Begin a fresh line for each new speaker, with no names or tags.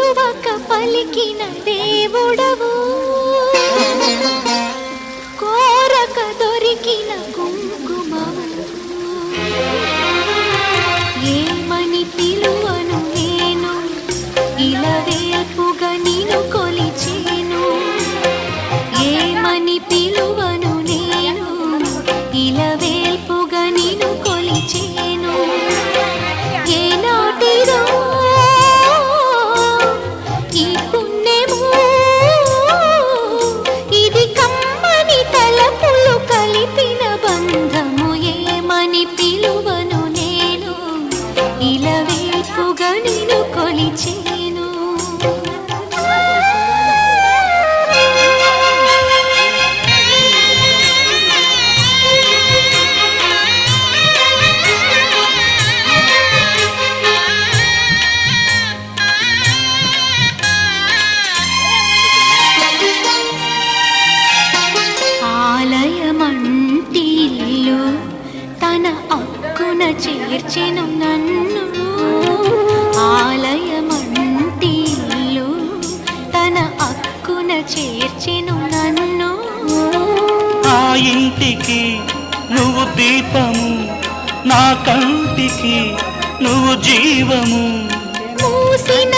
పిలువక పలికిన దేవుడవు, కోరక దొరికిన కుంకుమవు. ఏమని పిలువను నేను, ఇలవేల్పుగా నిన్ను కొలిచేను. ఏమని పిలువను నేను, ఇలవేల్పుగా నిన్ను కొలిచేను. ఏనాటిదో ఈ పుణ్యము, ఇది కమ్మని తలపులు కలిపిన బంధము. ఏమని పిలువను నేను, ఇలవేల్పుగా నిన్ను కొలిచేను. ఆలయమంటిల్లు తన అక్కున చేర్చెను నన్ను. ఆలయమంటిల్లు తన అక్కున చేర్చెను నన్ను.
ఆ ఇంటికి నువ్వు దీపము, నా కంటికి నువ్వు జీవము.
మూసిన